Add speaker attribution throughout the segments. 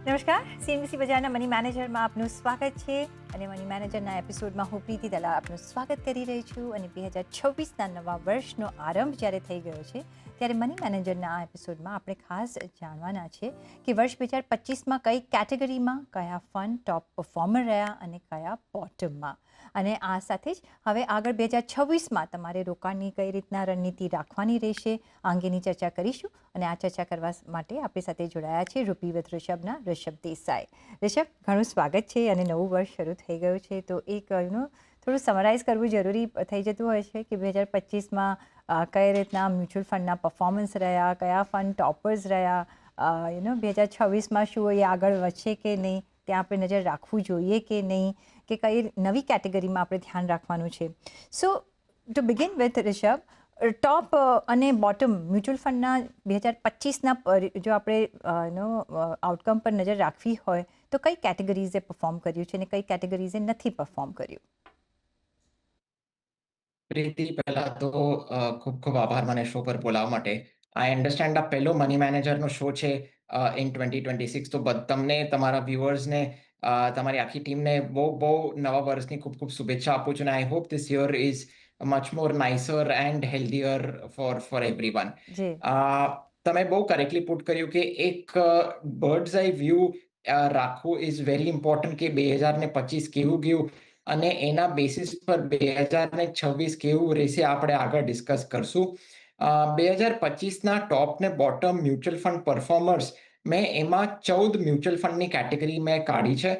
Speaker 1: નમસ્કાર, સીએનબીસી બજારના મની મેનેજરમાં આપનું સ્વાગત છે અને મની મેનેજરના એપિસોડમાં હું પ્રીતિ દલાલ આપનું સ્વાગત કરી રહી છું. અને 2026ના નવા વર્ષનો આરંભ જ્યારે થઈ ગયો છે ત્યારે મની મેનેજરના આ એપિસોડમાં આપણે ખાસ જાણવાના છે કે વર્ષ 2025માં કઈ કેટેગરીમાં કયા ફંડ ટોપ પરફોર્મર રહ્યા અને કયા બોટમમાં. અને આ સાથે જ હવે આગળ 2026માં તમારે રોકાણની કઈ રીતના રણનીતિ રાખવાની રહેશે આ અંગેની ચર્ચા કરીશું. અને આ ચર્ચા કરવા માટે આપણી સાથે જોડાયા છે રૂપી વિથ ઋષભના ઋષભ દેસાઈ. ઋષભ, ઘણું સ્વાગત છે અને નવું વર્ષ શરૂ થઈ ગયું છે, તો એક થોડું સમરાઇઝ કરવું જરૂરી થઈ જતું હોય છે કે 2025માં કઈ રીતના મ્યુચ્યુઅલ ફંડના પરફોર્મન્સ રહ્યા, કયા ફંડ ટોપર્સ રહ્યા, 2026માં શું એ આગળ વધશે કે નહીં, ત્યાં આપણે નજર રાખવું જોઈએ કે નહીં, કે કઈ નવી કેટેગરીમાં આપણે ધ્યાન રાખવાનું છે. સો ટુ બિગિન વિથ ઋષભ, ટોપ અને બોટમ મ્યુચ્યુઅલ ફંડના 2025ના જો આપણે આઉટકમ પર નજર રાખવી હોય તો કઈ કેટેગરીઝે પરફોર્મ કર્યું છે અને કઈ કેટેગરીઝે નથી પરફોર્મ કર્યું?
Speaker 2: પ્રીતિ, પહેલા તો ખૂબ ખૂબ આભાર મને શો પર બોલાવવા માટે. આઈ અન્ડરસ્ટેન્ડ આ પહેલો મની મેનેજરનો શો છે ઇન 2026. તો તમને, તમારા વ્યુઅર્સને, તમારી આખી ટીમને બહુ બહુ નવા વર્ષની ખૂબ ખૂબ શુભેચ્છા આપું છું. I hope this year is much more nicer and healthier for everyone.
Speaker 1: જી.
Speaker 2: તમે બહુ કરેક્ટલી પુટ કર્યું કે એક બર્ડ્સ આઈ વ્યૂ રાખવું ઇઝ વેરી ઇમ્પોર્ટન્ટ, કે 2025 કેવું ગયું અને એના બેસિસ પર 2026 કેવું રહેશે આપણે આગળ ડિસ્કસ કરશું. 2025ના ટોપ ને બોટમ મ્યુચ્યુઅલ ફંડ પરફોર્મર્સ, મેં એમાં 14 મ્યુચ્યુઅલ ફંડની કેટેગરી મેં કાઢી છે.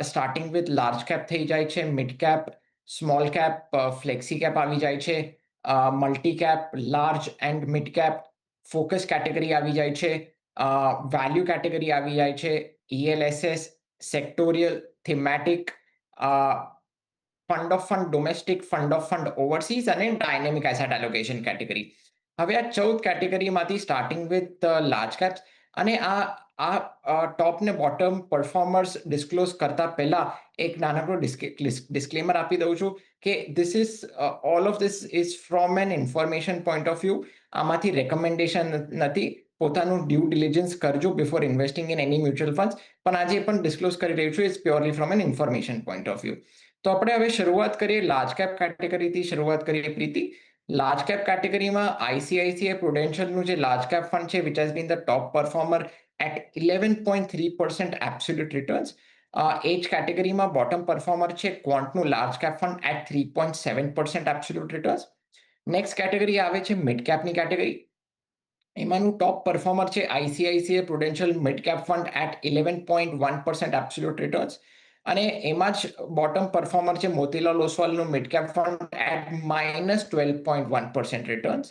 Speaker 2: સ્ટાર્ટિંગ વિથ લાર્જ કેપ થઈ જાય છે, mid cap, small cap, flexi cap આવી જાય છે, multi cap, large and mid cap, focus category આવી જાય છે, વેલ્યુ કેટેગરી આવી જાય છે, ELSS, sectoral, thematic, fund of fund domestic, fund of fund overseas અને ડાયનેમિક એસેટ એલોકેશન કેટેગરી. હવે આ 14 કેટેગરીમાંથી સ્ટાર્ટિંગ વિથ લાર્જ કેપ્સ, અને આ ટોપ ને બોટમ પરફોર્મર્સ ડિસ્ક્લોઝ કરતા પહેલા એક નાનકડો ડિસ્ક્લેમર આપી દઉં છું કે this is all of this is from an information point of view. આમાંથી રેકમેન્ડેશન નથી. પોતાનું ડ્યુ ડિલિજન્સ કરજો before investing in any mutual funds. પણ આજે પણ ડિસ્ક્લોઝ કરી રહ્યું છું is purely from an information point of view. તો આપણે હવે શરૂઆત કરીએ, લાર્જ કેપ કેટેગરીથી શરૂઆત કરીએ પ્રીતિ. લાર્જ કેપ કેટેગરીમાં આઈસીઆઈસીઆઈ પ્રુડેન્શિયલનું જે લાર્જ કેપ ફંડ છે, which has been the top performer at 11.3% absolute returns. એ જ કેટેગરીમાં બોટમ પરફોર્મર છે ક્વોન્ટનું large cap fund at 3.7% absolute returns. Next category આવે છે મિડ કેપની કેટેગરી. એમાંનું ટોપ પરફોર્મર છે ICICI Prudential mid cap fund at 11.1% absolute returns. અને એમાં જ બોટમ પરફોર્મર છે મોતીલાલ ઓસ્વાલનું mid cap fund at -12.1% returns.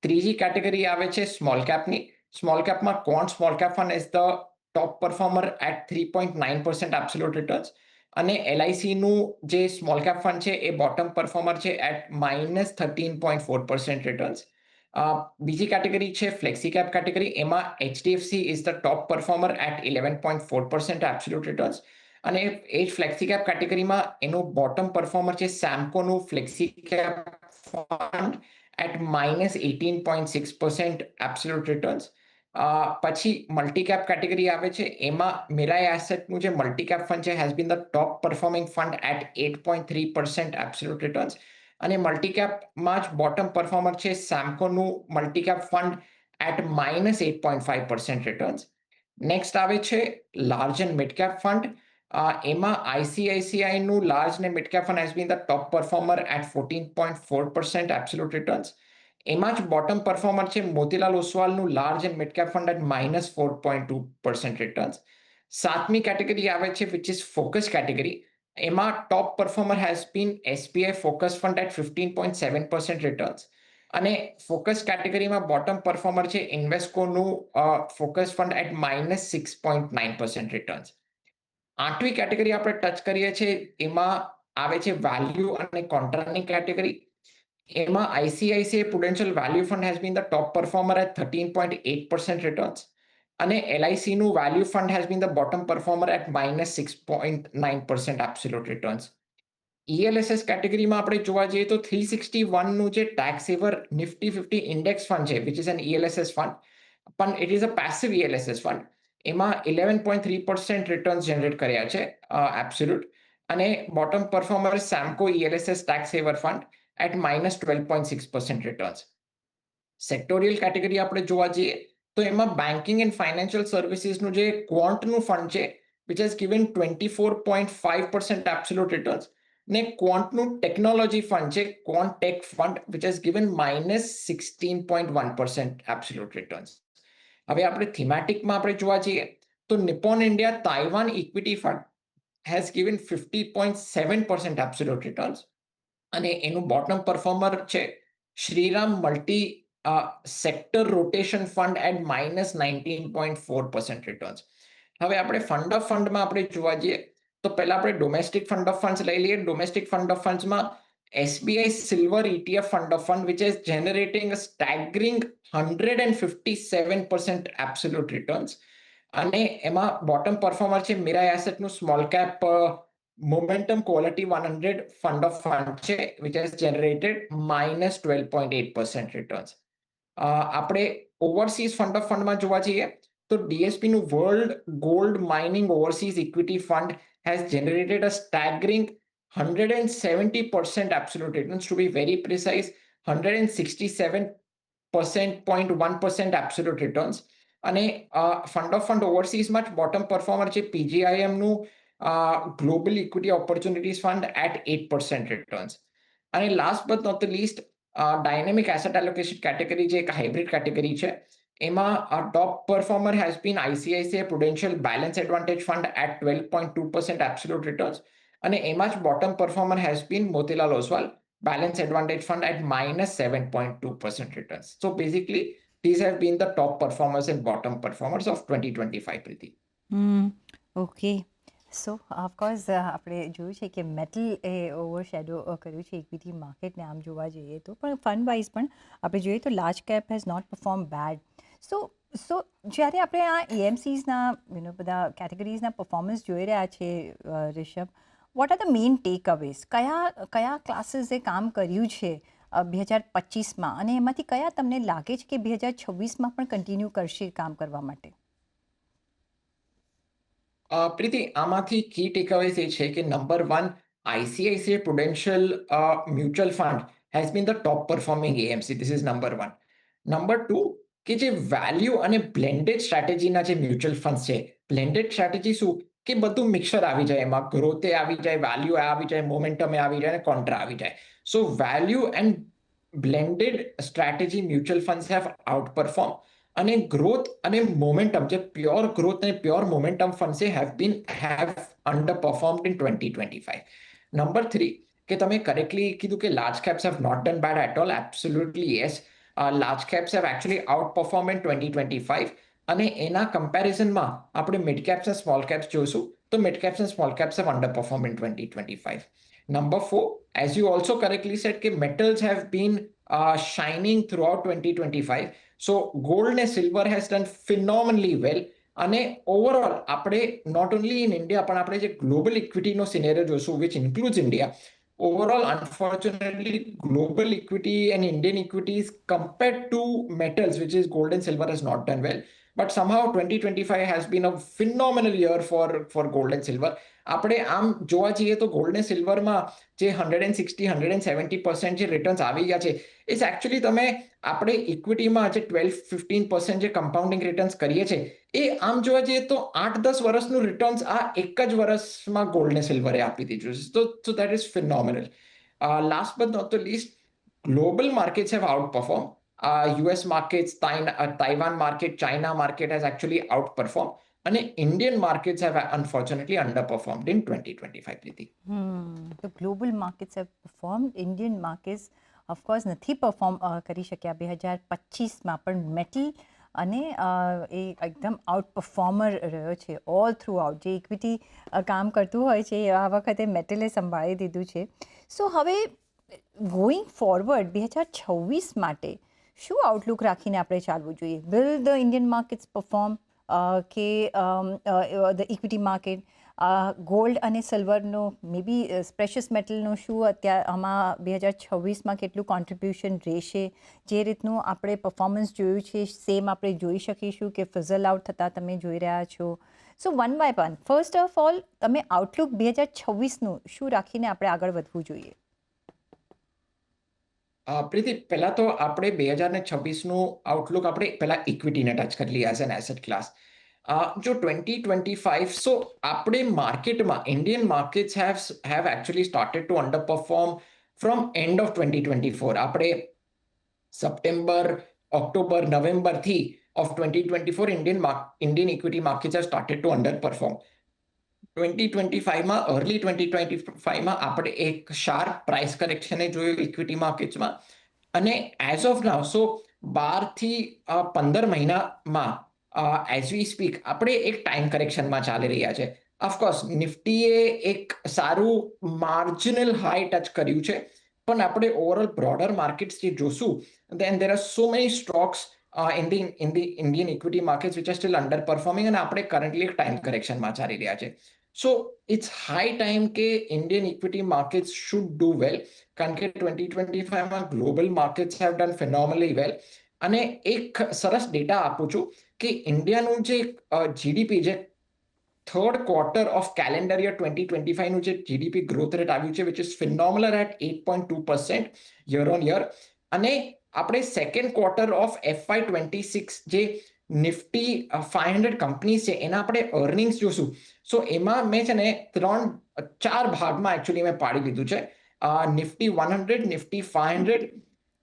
Speaker 2: ત્રીજી કેટેગરી આવે છે સ્મોલ કેપની. સ્મોલ કેપમાં Quant small cap fund is the top performer at 3.9% absolute returns. અને એલઆઈસીનું જે સ્મોલ કેપ ફંડ છે એ બોટમ પરફોર્મર છે એટ -13.4% રિટર્ન્સ. બીજી કેટેગરી છે ફ્લેક્સી કેપ કેટેગરી. એમાં HDFC is the top performer at 11.4% absolute returns. અને એ જ ફ્લેક્સી કેપ કેટેગરીમાં એનું બોટમ પરફોર્મર છે સેમ્કોનું flexi cap fund at -18.6% absolute returns. પછી મલ્ટી કેપ કેટેગરી આવે છે. એમાં મિરાય એસેટનું જે મલ્ટી કેપ ફંડ છે has been the top performing fund at 8.3% absolute returns. અને મલ્ટી કેપમાં જ બોટમ પરફોર્મર છે સેમ્કોનું multi cap fund at -8.5% returns. Next આવે છે large and mid cap fund. એમાં આઈસીઆઈસીઆઈનું લાર્જ ને mid cap fund has been the top performer at 14.4% absolute returns. એમાં જ બોટમ પરફોર્મર છે મોતીલાલ ઓસ્વાલનું large and mid cap fund at -4.2% returns. સાતમી કેટેગરી આવે છે વિચ ઇઝ ફોકસ કેટેગરી. એમાં top performer has been SBI focus fund at 15.7% returns. અને focus કેટેગરીમાં બોટમ પરફોર્મર છે ઇન્વેસ્કોનું ફોકસ ફંડ એટ -6.9% રિટર્ન્સ. આઠમી કેટેગરી આપણે ટચ કરીએ છીએ, એમાં આવે છે વેલ્યુ અને કોન્ટ્રાની કેટેગરી. એમાં ICICI Prudential value fund has been the top performer at 13.8% returns. અને એલઆઈસીનું value fund has been the bottom performer at -6.9% absolute returns. ELSS કેટેગરીમાં આપણે જોવા જઈએ તો 361નું જે tax saver Nifty 50 index fund છે which is an ELSS fund, પણ it is a passive ELSS fund. એમાં 11.3% રિટર્ન્સ જનરેટ કર્યા છે એબ્સોલ્યુટ. અને bottom performer Samco ELSS tax saver fund at -12.6% returns. Sectoral category આપણે જોવા જઈએ તો એમાં બેન્કિંગ એન્ડ ફાઇનાન્શિયલ સર્વિસીસનું જે ક્વોન્ટનું ફંડ છે which has given 24.5% absolute returns, ને ક્વોન્ટનું ટેકનોલોજી ફંડ છે Quant tech fund which has given -16.1% absolute returns. હવે આપણે થીમેટિકમાં આપણે જોવા જઈએ તો Nippon India Taiwan equity fund has given 50.7% absolute returns. અને એનું બોટમ પરફોર્મર છે Shriram multi sector rotation fund at -19.4% returns. હવે આપણે ફંડ ઓફ ફંડમાં આપણે જોવા જઈએ તો પહેલા આપણે ડોમેસ્ટિક ફંડ ઓફ ફંડ્સ લઈ લઈએ. ડોમેસ્ટિક ફંડ ઓફ ફંડ્સમાં SBI silver ETF fund of fund which is generating a staggering 157% absolute returns. અને એમાં બોટમ પરફોર્મર છે મીરા એસેટનું small cap momentum quality 100 fund of fund છે વિચ હેઝ જનરેટેડ -12.8% રિટર્ન્સ. આપણે overseas fund of ફંડમાં જોવા જઈએ તો DSP નું world gold mining overseas equity fund has generated a staggering 170% absolute returns, to be very precise 167.1% absolute returns. અને fund of fund ઓવરસીઝમાં જ બોટમ પરફોર્મર છે PGIM નું global equity opportunities fund at 8% returns. અને last but not the least dynamic asset allocation category જે એક hybrid category છે એમાં top performer has been ICICI Prudential balance advantage fund at 12.2% absolute returns. અને એમાં જ bottom performer has been Motilal Oswal balance advantage fund at -7.2% returns. So basically these have been the top performers and bottom performers of 2025, Preeti.
Speaker 1: Okay. So of course આપણે જોયું છે કે metal એ ઓવરશેડો કર્યું છે equity માર્કેટને આમ જોવા જઈએ તો, પણ ફંડ વાઇઝ પણ આપણે જોઈએ તો large cap has not perform bad. So જ્યારે આપણે આ EMCsના બધા કેટેગરીઝના પરફોર્મન્સ જોઈ રહ્યા છે Rishabh, what are the main takeaways? કયા ક્લાસીસે કામ કર્યું છે 2025માં, અને એમાંથી કયા તમને લાગે છે કે 2026માં પણ કન્ટિન્યુ કરશે કામ કરવા માટે?
Speaker 2: પ્રીતિ, આમાંથી કી ટેકઅવેઝ એ છે કે number 1, ICICI Prudential mutual fund has been the top performing AMC. This is number 1. Number 2, કે જે વેલ્યુ અને બ્લેન્ડેડ સ્ટ્રેટેજીના જે મ્યુચ્યુઅલ ફંડ છે, બ્લેન્ડેડ સ્ટ્રેટેજી શું કે બધું મિક્સર આવી જાય, એમાં ગ્રોથે આવી જાય, વેલ્યુ આવી જાય, મોમેન્ટમે આવી જાય અને કોન્ટ્રા આવી જાય. So value and blended strategy mutual funds have outperform. અને ગ્રોથ અને મોમેન્ટમ જે પ્યોર ગ્રોથ અને pure momentum funds have underperformed in 2025. Number 3, કે તમે કરેક્ટલી કીધું કે large caps have not done bad at all. Absolutely yes. Large caps have actually outperformed in 2025. અને એના કમ્પેરિઝનમાં આપણે મિડ કેપ્સ અને સ્મોલ કેપ્સ જોઈશું તો મિડ કેપ્સ અને small caps have underperformed in 2025. Number 4, as you also correctly said, કે metals have been shining throughout 2025. So gold and silver has done phenomenally well. અને overall આપણે not only in India પણ આપણે જે global ઇક્વિટીનો scenario જોશું which includes India, overall unfortunately global equity and Indian equities compared to metals which is gold and silver has not done well. But somehow 2025 has been a phenomenal year for gold and silver. આપણે આમ જોવા જઈએ તો gold અને સિલ્વરમાં જે 160-170% જે returns આવી ગયા છે, ઇટ્સ એકચ્યુઅલી તમે આપણે ઇક્વિટીમાં જે 12-15% જે કમ્પાઉન્ડિંગ રિટર્ન્સ કરીએ છીએ એ આમ જોવા જઈએ તો 8-10 વર્ષનું રિટર્ન્સ આ એક જ વર્ષમાં ગોલ્ડ ને સિલ્વરે આપી દીધું છે. So that is phenomenal. Last but not the least, global markets have outperformed. US markets, Taiwan market, China market has actually outperformed. And Indian markets have unfortunately underperformed in 2025, Preeti.
Speaker 1: તો global markets have performed, Indian markets of course નથી perform કરી શક્યા 2025માં, પણ metal અને એ એકદમ out performer રહ્યો છે all through out. જે ઇક્વિટી કામ કરતું હોય છે આ વખતે મેટલે સંભાળી દીધું છે. સો હવે ગોઈંગ ફોરવર્ડ 2026 માટે શું આઉટલુક રાખીને આપણે ચાલવું જોઈએ? Will the Indian markets perform કે ધ ઇક્વિટી માર્કેટ? ગોલ્ડ અને સિલ્વરનો મે બી પ્રેશિયસ મેટલનું શું અત્યારે આમાં 2026માં કેટલું કોન્ટ્રીબ્યુશન રહેશે, જે રીતનું આપણે પરફોર્મન્સ જોયું છે સેમ આપણે જોઈ શકીશું કે ફિઝલ આઉટ થતાં તમે જોઈ રહ્યા છો? So one by one, first of all તમે આઉટલુક 2026નું શું રાખીને આપણે આગળ વધવું જોઈએ?
Speaker 2: પ્રીતિ, પહેલા તો આપણે 2026નું આઉટલુક આપણે પહેલા ઇક્વિટીને ટચ કરી લઈએ એઝ એન એસેટ ક્લાસ. જો 2025, સો આપણે માર્કેટમાં Indian markets have actually started to under perform from end of 2024. આપણે સપ્ટેમ્બર, ઓક્ટોબર, નવેમ્બરથી of 2024 Indian equity markets have started to underperform. 2025માં, અર્લી 2025માં આપણે એક શાર્પ પ્રાઇસ કરેક્શને જોયું ઇક્વિટી માર્કેટ્સમાં, અને એઝ ઓફ નાઉ, સો 12 થી 15 મહિનામાં એઝ વી સ્પીક આપણે એક ટાઈમ કરેક્શનમાં ચાલી રહ્યા છે. ઓફકોર્સ નિફ્ટીએ એક સારું માર્જિનલ હાઈ ટચ કર્યું છે, પણ આપણે ઓવરઓલ બ્રોડર માર્કેટ્સ જે જોશું, then there are so many stocks in the Indian equity markets which are still underperforming, અને આપણે કરન્ટલી એક ટાઈમ કરેક્શનમાં ચાલી રહ્યા છે. So it's high time કે Indian equity markets should do well, કારણ કે 2025માં global markets have done phenomenally well. અને એક સરસ ડેટા આપું છું કે ઇન્ડિયાનું જે જીડીપી, જે third quarter of calendar year 2025નું જે જીડીપી ગ્રોથ રેટ આવ્યું છે, which is phenomenal at 8.2% year on year. અને આપણે સેકન્ડ ક્વાર્ટર ઓફ FY26 જે નિફ્ટી 500 કંપનીઝ છે એના આપણે અર્નિંગ્સ જોશું. સો એમાં મેં છે ને 4 ભાગમાં એકચ્યુઅલી મેં પાડી દીધું છે. Nifty 100, Nifty 500,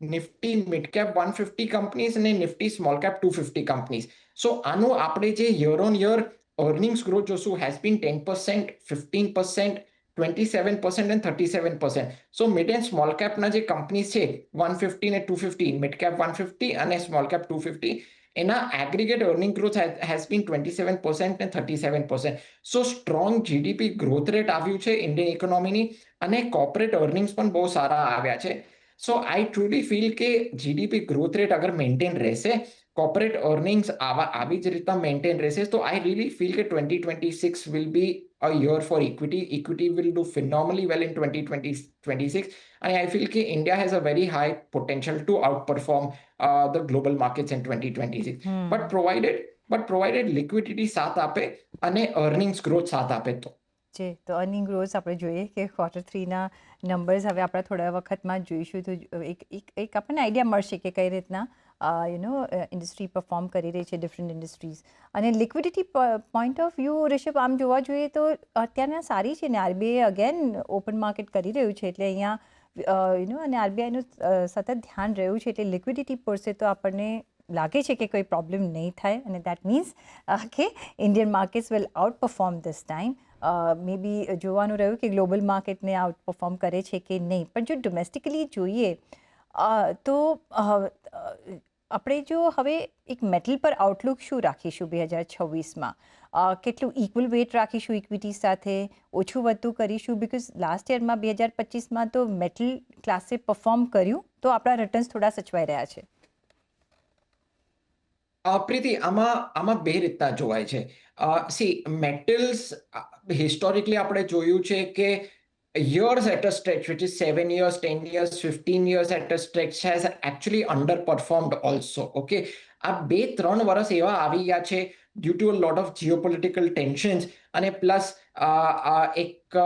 Speaker 2: Nifty mid cap 150 companies અને Nifty small cap 250 companies. So આનું આપણે જે year on year earnings growth જોશું has been 10%, 15%, 27% and 37%. So mid and small કેપના જે કંપનીઝ છે 150 ને 250, મિડ કેપ 150 અને સ્મોલ કેપ 250, એના aggregate earning growth has been 27% અને 37%. સો સ્ટ્રોંગ જીડીપી ગ્રોથ રેટ આવ્યું છે ઇન્ડિયન ઇકોનોમીની, અને કોર્પોરેટ અર્નિંગ્સ પણ બહુ સારા આવ્યા છે. સો આઈ ટ્રુલી ફીલ કે જીડીપી ગ્રોથ રેટ અગર મેન્ટેન રહેશે, કોર્પોરેટ અર્નિંગ્સ આવી જ રીતના મેન્ટેન રહેશે, તો આઈ રિયલી ફીલ કે 2026 will be a year for equity. Equity will do phenomenally well in 2026. And I feel that India has a very high potential to outperform the global markets in 2026. But provided liquidity સાથ આપે અને earnings growth સાથ આપે તો.
Speaker 1: છે તો earning growth આપણે જોઈએ કે ક્વાર્ટર 3ના નંબર્સ હવે આપણે થોડા વખતમાં જોઈશું, તો એક આપણને આઈડિયા મળશે કે કઈ રીતના ઇન્ડસ્ટ્રી પરફોર્મ કરી રહી છે, ડિફરન્ટ ઇન્ડસ્ટ્રીઝ. અને liquidity point of view, Rishabh, આમ જોવા જોઈએ તો અત્યારના સારી છે ને. આરબીઆઈ અગેન ઓપન માર્કેટ કરી રહ્યું છે, એટલે અહીંયા અને આરબીઆઈનું સતત ધ્યાન રહ્યું છે, એટલે લિક્વિડિટી પરસે તો આપણને લાગે છે કે કોઈ પ્રોબ્લેમ નહીં થાય, અને દેટ મીન્સ કે Indian markets will outperform this time. May be જોવાનું રહ્યું કે ગ્લોબલ માર્કેટને આઉટ પરફોર્મ કરે છે કે નહીં. પણ જો ડોમેસ્ટિકલી જોઈએ તો આપણે જો હવે એક મેટલ પર આઉટલુક શું રાખીશું 2026માં? કેટલું ઇક્વલ વેટ રાખીશું ઇક્વિટી સાથે, ઓછું વધતું કરીશું? બિકોઝ લાસ્ટ યરમાં 2025માં તો મેટલ ક્લાસે પરફોર્મ કર્યું, તો આપણા રિટર્ન્સ થોડા સચવાઈ રહ્યા છે.
Speaker 2: પ્રીતિ, આમાં બે રીતના જોવાય છે. સી, મેટલ્સ હિસ્ટોરિકલી આપણે જોયું છે કે years at a stretch, which is 7 years, 10 years, 15 years at a stretch, has actually underperformed also. Okay. આ 2-3 વર્ષ એવા આવી ગયા છે due to a lot of geopolitical tensions, અને પ્લસ એક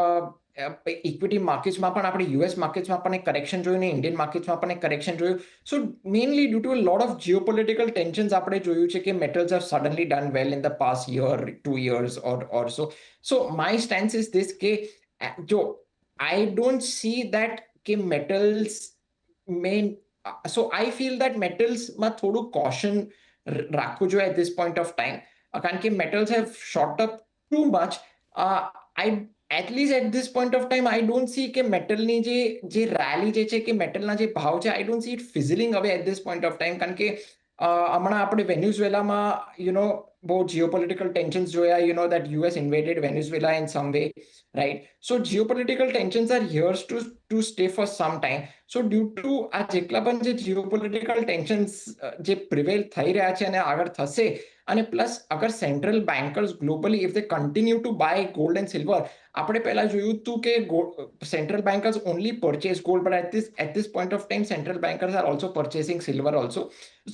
Speaker 2: ઇક્વિટી માર્કેટ્સમાં પણ, આપણે યુએસ માર્કેટ્સમાં પણ એક કરેક્શન જોયું, ને ઇન્ડિયન માર્કેટ્સમાં પણ એક કરેક્શન જોયું. So mainly due to a lot of geopolitical tensions આપણે જોયું છે કે metals have suddenly done well in the past year, 2 years or so. So my stance is this કે જો I don't see that કે metals main, so I feel that metals માં થોડું caution રાખવું જોઈએ at this point of time, કારણ કે metals have shot up too much. I at least at this point of time I don't see કે metalની જે rally જે છે, કે metalના જે ભાવ છે, I don't see it fizzling away at this point of time, કારણ કે હમણાં આપણે વેન્યુઝુએલામાં બહુ જીઓપોલિટિકલ ટેન્શન્સ જોયા that US invaded Venezuela in some way, right? So geopolitical tensions are here to stay for some time. So due to આ જેટલા પણ જે geopolitical tensions જે prevail થઈ રહ્યા છે અને આગળ થશે, અને પ્લસ અગર central bankers globally if they continue to buy gold and silver, આપણે પહેલા જોયું હતું કે central bankers only purchase gold, but at this point of time central bankers are also purchasing silver also.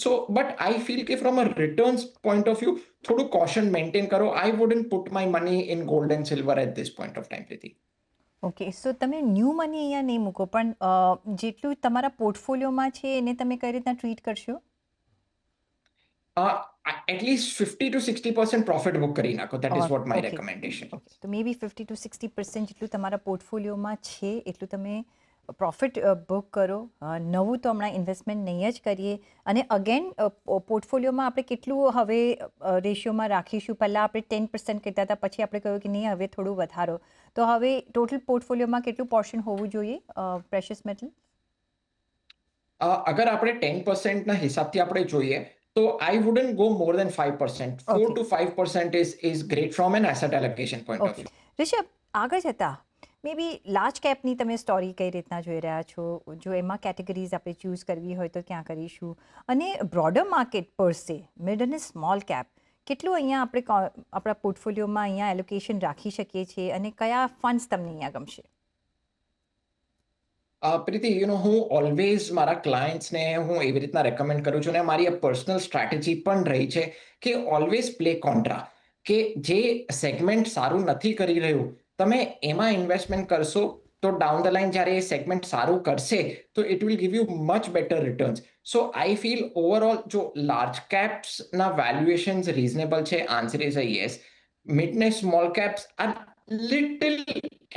Speaker 2: So but I feel કે from a returns point of view થોડું caution maintain કરો. I wouldn't put my money in gold and silver at this point of time, Preeti.
Speaker 1: Okay, સો તમે new money અહીંયા નહીં મૂકો, પણ જેટલું તમારા પોર્ટફોલિયોમાં છે એને તમે કઈ રીતના ટ્રીટ કરશો?
Speaker 2: એટલીસ્ટ 50 to 60% પ્રોફિટ બુક કરી નાખો. That is what my
Speaker 1: okay,
Speaker 2: recommendation.
Speaker 1: Okay, તો મે બી 50 to 60% જેટલું તમારા પોર્ટફોલિયોમાં છે એટલું તમે પ્રોફિટ બુક કરો. નવું તો હમણાં ઇન્વેસ્ટમેન્ટ નહીં જ કરીએ. અને અગેન પોર્ટફોલિયોમાં આપણે કેટલું હવે રેશિયોમાં રાખીશું? પહેલાં આપણે 10% કહેતા હતા, પછી આપણે કહ્યું કે નહીં હવે થોડું વધારો. તો હવે ટોટલ પોર્ટફોલિયોમાં કેટલું પોર્શન હોવું જોઈએ પ્રેશિયસ મેટલ?
Speaker 2: અગર આપણે 10% ના હિસાબથી આપણે જોઈએ તો I wouldn't go more then 5%. 4
Speaker 1: Okay.
Speaker 2: to 5% is great from an asset allocation point of
Speaker 1: okay,
Speaker 2: view.
Speaker 1: Rishabh, આગળ જતા મે બી લાર્જ કેપની તમે સ્ટોરી કઈ રીતના જોઈ રહ્યા છો? જો એમાં કેટેગરીઝ આપણે ચૂઝ કરવી હોય તો ક્યાં કરીશું? અને બ્રોડર માર્કેટ પર સે મિડ અને સ્મોલ કેપ કેટલું અહીંયા આપણે આપણા પોર્ટફોલિયોમાં અહીંયા એલોકેશન રાખી શકીએ છીએ, અને કયા ફંડ્સ તમને અહીંયા ગમશે?
Speaker 2: પ્રીતિ, હું ઓલવેઝ મારા ક્લાયન્ટ્સને હું એવી રીતના રેકમેન્ડ કરું છું, અને મારી આ પર્સનલ સ્ટ્રેટેજી પણ રહી છે કે ઓલવેઝ પ્લે કોન્ટ્રા. કે જે સેગમેન્ટ સારું નથી કરી રહ્યું, તમે એમાં ઇન્વેસ્ટમેન્ટ કરશો તો ડાઉન ધ લાઇન જ્યારે એ સેગમેન્ટ સારું કરશે તો it will give you much better returns. So I feel overall જો લાર્જ કેપ્સના વેલ્યુએશન્સ રિઝનેબલ છે, answer is a yes. Mid ને small caps are little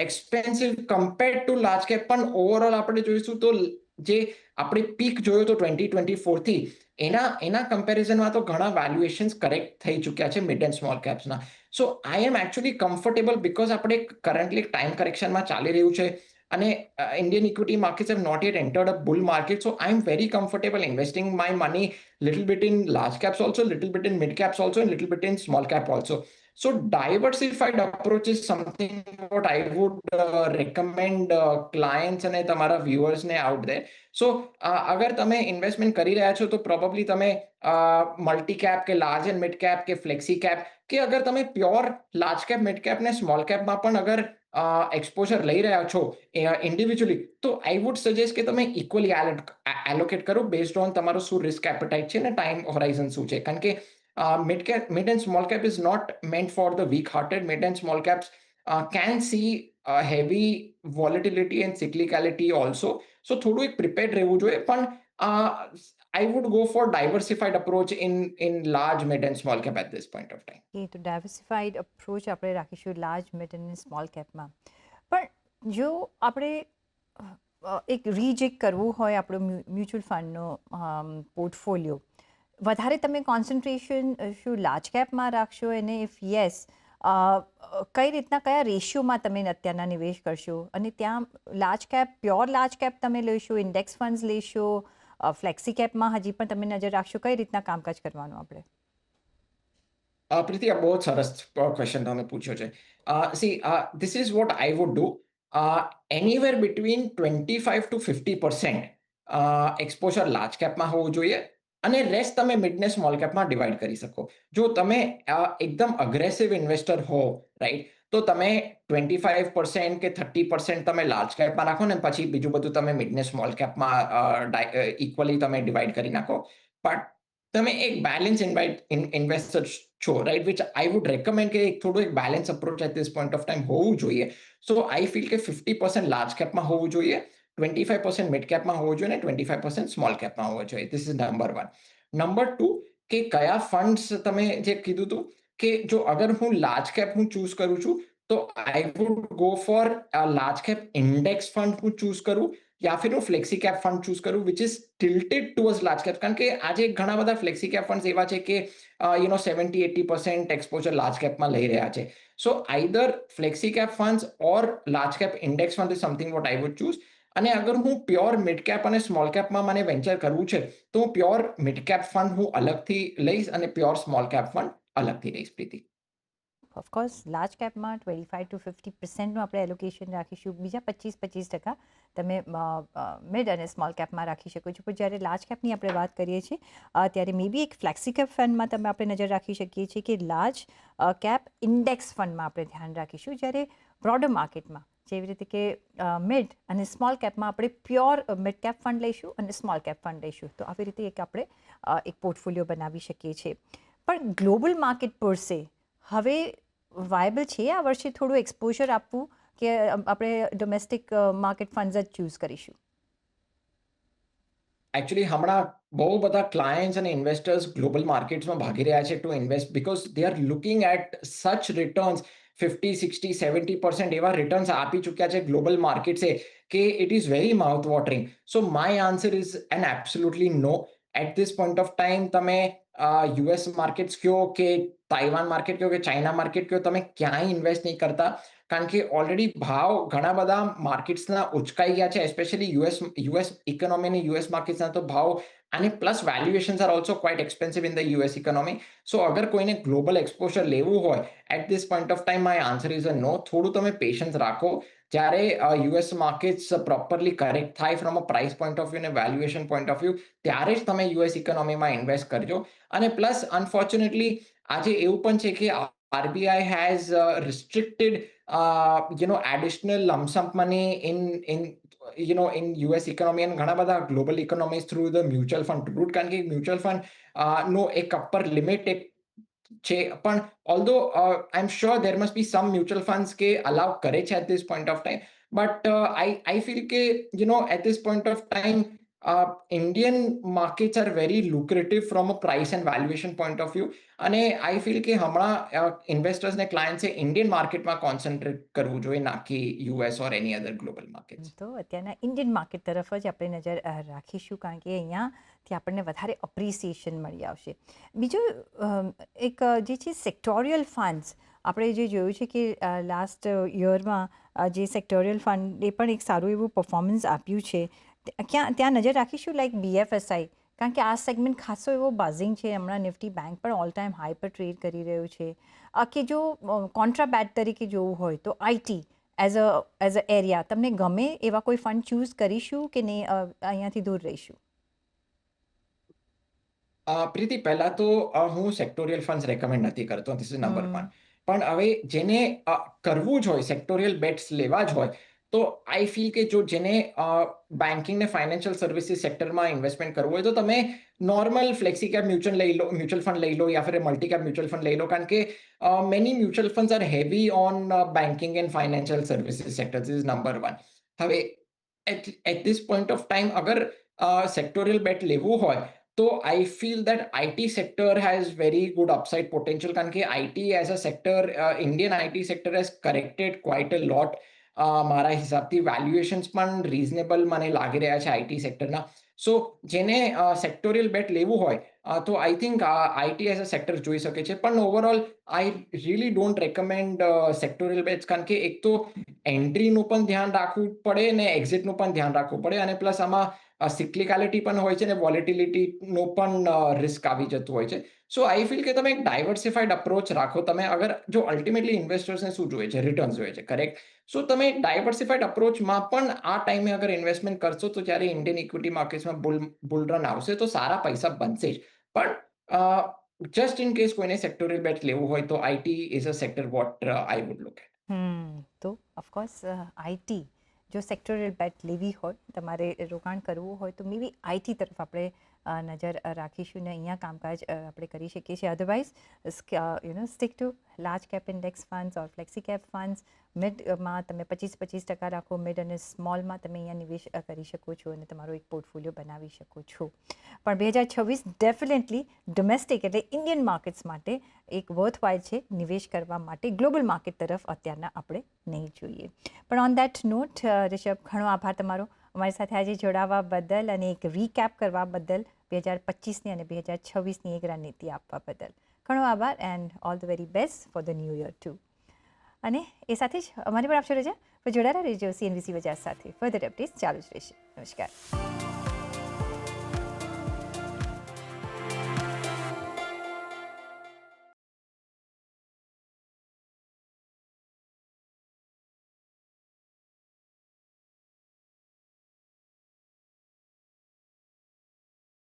Speaker 2: expensive compared to large cap, પણ overall આપણે જોઈશું તો જે આપણે પીક જોયો તો 2024 થી એના કમ્પેરિઝનમાં તો ઘણા વેલ્યુએશન્સ કરેક્ટ થઈ ચૂક્યા છે મિડ એન્ડ સ્મોલ કેપ્સના. So I am actually comfortable because આપણે કરન્ટલી ટાઈમ કરેક્શનમાં ચાલી રહ્યું છે, અને Indian equity markets have not yet entered a bull market. So I am very comfortable investing my money little bit in large caps also, little bit in mid caps also, and little bit in small cap also. So diversified approach is something what I would recommend clients અને તમારા viewers ને out there. So અગર તમે investment કરી રહ્યા છો તો probably તમે મલ્ટી કેપ કે લાર્જ એન્ડ મિડ કેપ કે ફ્લેક્સી કેપ, કે અગર તમે pure large cap mid cap ને સ્મોલ કેપમાં પણ અગર એક્સપોઝર લઈ રહ્યા છો ઇન્ડિવિજ્યુઅલી, તો આઈ વુડ સજેસ્ટ કે તમે ઇક્વલી એલોકેટ કરો બેઝડ ઓન તમારો શું રિસ્ક એપેટાઇટ છે ને ટાઈમ હોરાઇઝન શું છે. કારણ કે mid and small cap is not meant for the weak hearted. Mid and small caps can see heavy volatility and cyclicality also. So થોડું એક પ્રિપેર્ડ રહેવું જોઈએ, પણ I would go for diversified approach in large, mid and small cap at this point of time.
Speaker 1: એ તો diversified approach આપણે રાખીશું large, mid અને small કેપમાં. પણ જો આપણે એક રીચેક કરવું હોય આપણો મ્યુચ્યુઅલ ફંડનો પોર્ટફોલિયો, વધારે તમે કોન્સન્ટ્રેશન શું લાર્જ કેપમાં રાખશો? અને ઇફ યસ, કઈ રીતના કયા રેશિયોમાં તમે અત્યારના નિવેશ કરશો? અને ત્યાં large cap, pure large cap તમે લેશો, ઇન્ડેક્સ ફંડ્સ લેશો, ફ્લેક્સી કેપમાં હજી પણ તમે નજર રાખશો? કઈ રીતના કામકાજ કરવાનું આપણે?
Speaker 2: પ્રીતિ, આ બહુ જ સરસ ક્વેશ્ચન તમે પૂછ્યો છે. This is what I would do. Anywhere between 25 to 50% exposure large કેપમાં હોવું જોઈએ, અને રેસ્ટ તમે મિડ ને સ્મોલ કેપમાં ડિવાઈડ કરી શકો. જો તમે એકદમ અગ્રેસિવ ઇન્વેસ્ટર હો, રાઈટ, તો તમે 25% કે 30% તમે લાર્જ કેપમાં નાખો ને પછી બીજું બધું તમે મિડ ને સ્મોલ કેપમાં ઇક્વલી તમે ડિવાઈડ કરી નાખો. બટ તમે એક બેલેન્સ ઇન્વેસ્ટર છો, right, which I would recommend કે થોડું એક balance approach at this point of time હોવું જોઈએ. સો આઈ ફીલ કે 50% લાર્જ કેપમાં હોવું જોઈએ, 25% મિડ કેપમાં હોવું જોઈએ, અને 25% સ્મોલ કેપમાં હોવું જોઈએ. This is number 1. નંબર 2, કે કયા ફંડ્સ તમે જે કીધું હતું કે જો અગર હું લાર્જ કેપ હું ચૂઝ કરું છું તો I would go for large cap index fund હું ચૂઝ કરું, યા ફિર હું ફ્લેક્સી કેપ ફંડ ચૂઝ કરું which is tilted towards large cap. કારણ કે આજે ઘણા બધા ફ્લેક્સી કેપ ફંડ્સ એવા છે કે 70-80% એક્સપોઝર લાર્જ કેપમાં લઈ રહ્યા છે. So either flexi cap funds or large cap index fund is something what I would choose. અને અગર હું પ્યોર મિડ કેપ અને સ્મોલ કેપમાં મને વેન્ચર કરવું છે તો હું પ્યોર મિડ કેપ ફંડ હું અલગથી લઈશ અને પ્યોર સ્મોલ કેપ ફંડ અલગથી લઈશ, પ્રીતિ.
Speaker 1: ઓફકોર્સ લાર્જ કેપમાં 25% to 50%નું આપણે એલોકેશન રાખીશું, બીજા 25% તમે મિડ અને સ્મોલ કેપમાં રાખી શકો છો. પણ જ્યારે લાર્જ કેપની આપણે વાત કરીએ છીએ ત્યારે મે બી એક ફ્લેક્સી કેપ ફંડમાં તમે આપણે નજર રાખી શકીએ છીએ કે લાર્જ કેપ ઇન્ડેક્સ ફંડમાં આપણે ધ્યાન રાખીશું, જ્યારે બ્રોડર માર્કેટમાં જેવી રીતે કે મિડ અને સ્મોલ કેપમાં આપણે પ્યોર મિડ કેપ ફંડ લઈશું અને સ્મોલ કેપ ફંડ લઈશું. તો આવી રીતે એક આપણે એક પોર્ટફોલિયો બનાવી શકીએ છીએ. પણ ગ્લોબલ માર્કેટ પર સે હવે વાયબલ છે આ વર્ષે થોડું એક્સપોઝર આપવું કે આપણે ડોમેસ્ટિક માર્કેટ ફંડ્સ જ ચૂઝ કરીશું?
Speaker 2: એકચ્યુઅલી હમણાં બહુ બધા ક્લાયન્ટ્સ અને ઇન્વેસ્ટર્સ ગ્લોબલ માર્કેટ્સમાં ભાગી રહ્યા છે to invest, because they are looking at such returns. 50, 60, 70% એવા રિટર્ન્સ આપી ચૂક્યા છે ગ્લોબલ માર્કેટ્સે કે it is very mouth watering. So my answer is an absolutely no. At this point of time તમે યુએસ માર્કેટ્સ કહો કે તાઇવાન માર્કેટ કહો કે ચાઇના માર્કેટ કહો, તમે ક્યાંય ઇન્વેસ્ટ નહીં કરતા, કારણ કે ઓલરેડી ભાવ ઘણા બધા માર્કેટ્સના ઉચકાઈ ગયા છે, સ્પેશિયલી યુએસ ઇકોનોમી અને યુએસ માર્કેટ્સના તો ભાવ અને plus valuations are also quite expensive in the US economy. So અગર કોઈને ગ્લોબલ એક્સપોઝર લેવું હોય at this point of time my answer is a no. થોડું તમે પેશન્સ રાખો, જ્યારે યુએસ માર્કેટ્સ પ્રોપરલી કરેક્ટ થાય from a price point of view અને વેલ્યુએશન પોઈન્ટ ઓફ વ્યૂ, ત્યારે જ તમે યુએસ ઇકોનોમીમાં ઇન્વેસ્ટ કરજો. અને પ્લસ અનફોર્ચ્યુનેટલી આજે એવું પણ છે કે RBI has restricted additional lump sum money in US economy and ઘણા બધા global economies through the mutual fund route, કારણ કે મ્યુચ્યુઅલ ફંડ નો એક અપર લિમિટ એક છે. પણ although I am sure there must be some mutual funds કે allow કરે છે at this point of time, but I feel કે at this point of time Indian markets are very lucrative from a price and valuation point of view. અને આઈ feel કે હમણાં investors ને ક્લાયન્ટ્સે Indian માર્કેટમાં concentrate કરવું જોઈએ, ના કે યુએસ ઓર એની અધર ગ્લોબલ માર્કેટ્સ.
Speaker 1: તો અત્યારના ઇન્ડિયન માર્કેટ તરફ જ આપણે નજર રાખીશું, કારણ કે અહીંયાથી આપણને વધારે અપ્રિસિએશન મળી આવશે. બીજું એક જે છે સેક્ટોરિયલ ફંડ્સ, આપણે જે જોયું છે કે લાસ્ટ યરમાં જે સેક્ટોરિયલ ફંડે પણ એક સારું એવું પરફોર્મન્સ આપ્યું છે, ત્યાં નજર રાખીશું લાઈક બીએફએસઆઈ, કારણ કે આ સેગમેન્ટ ખાસો એવો બાઝિંગ છે. હમણાં નિફ્ટી બેંક પણ ઓલ ટાઈમ હાઈ પર ટ્રેડ કરી રહ્યું છે. કે જો કોન્ટ્રાબેટ તરીકે જોવું હોય તો આઈટી એઝ અ એરિયા તમને ગમે એવા કોઈ ફંડ ચૂઝ કરીશું કે નહીં, અહીંયાથી દૂર રહીશું?
Speaker 2: પ્રીતિ, પહેલા તો હું સેક્ટોરિયલ ફંડ્સ રેકમેન્ડ નથી કરતો, ધીસ ઇઝ નંબર 1. પણ હવે જેને કરવું જ હોય, સેક્ટોરિયલ બેટ્સ લેવા જ હોય, તો આઈ ફીલ કે જો જેને બેન્કિંગ ને ફાઇનાન્શિયલ સર્વિસીસ સેક્ટરમાં ઇન્વેસ્ટમેન્ટ કરવું હોય તો તમે normal flexi cap mutual fund લઈ લો યા ફિર મલ્ટી કેપ મ્યુચ્યુઅલ ફંડ લઈ લો, કારણ કે many mutual funds are heavy on banking and financial services sector. This is number 1. હવે at this point of time અગર સેક્ટોરિયલ બેટ લેવું હોય તો I feel that IT sector has very good upside potential, કારણ કે IT as a sector, Indian IT sector has corrected quite a lot. મારા હિસાબથી valuations પણ રીઝનેબલ મને લાગી રહ્યા છે આઈટી સેક્ટરના. સો જેને સેક્ટોરિયલ બેટ લેવું હોય તો I think IT as a sector જોઈ શકે છે. પણ overall I really don't recommend sectoral bets, કારણ કે એક તો એન્ટ્રીનું પણ ધ્યાન રાખવું પડે ને એક્ઝિટનું પણ ધ્યાન રાખવું પડે, અને પ્લસ આમાં સિક્લિકાલિટી પણ હોય છે ને વોલેટિલિટીનો પણ રિસ્ક આવી જતું હોય છે. સો આઈ ફીલ કે તમે એક ડાયવર્સિફાઈડ અપ્રોચ રાખો. તમે અગર જો અલ્ટિમેટલી ઇન્વેસ્ટર્સને શું જોઈએ છે, રિટર્ન્સ જોઈએ છે, કરેક્ટ? સો તમે ડાયવર્સિફાઈડ અપ્રોચમાં પણ આ ટાઈમે અગર ઇન્વેસ્ટમેન્ટ કરશો તો જ્યારે ઇન્ડિયન ઇક્વિટી માર્કેટ્સમાં બુલ રન આવશે તો સારા પૈસા બનશે જ. પણ જસ્ટ ઇન કેસ કોઈને સેક્ટોરિયલ બેટ લેવું હોય તો IT is a sector what I would look at.
Speaker 1: તો ઓફકોર્સ આઈટી જો સેક્ટોરિયલ બેટ લેવી હોય, તમારે રોકાણ કરવું હોય તો મે બી આઈટી તરફ આપણે નજર રાખીશું ને અહીંયા કામકાજ આપણે કરી શકીએ છીએ. Otherwise stick to large cap index funds or flexi cap funds. મિડમાં તમે 25% રાખો, મિડ અને સ્મોલમાં તમે અહીંયા નિવેશ કરી શકો છો અને તમારો એક પોર્ટફોલિયો બનાવી શકો છો. પણ 2026 ડેફિનેટલી ડોમેસ્ટિક એટલે ઇન્ડિયન માર્કેટ્સ માટે એક વર્થવાઇલ છે નિવેશ કરવા માટે. ગ્લોબલ માર્કેટ તરફ અત્યારના આપણે નહીં જોઈએ. પણ ઓન દેટ નોટ રિષભ, ઘણો આભાર તમારો અમારી સાથે આજે જોડાવા બદલ અને એક રીકેપ કરવા બદલ, 2025ની અને 2026ની એક રણનીતિ આપવા બદલ ઘણો આભાર. And all the very best for the new year too. અને એ સાથે જ અમારી પણ આપશો રજા, પણ જોડાયેલા રહેજો CNBC બજાર સાથે. ફર્ધર અપડેટ્સ ચાલુ જ રહેશે. નમસ્કાર.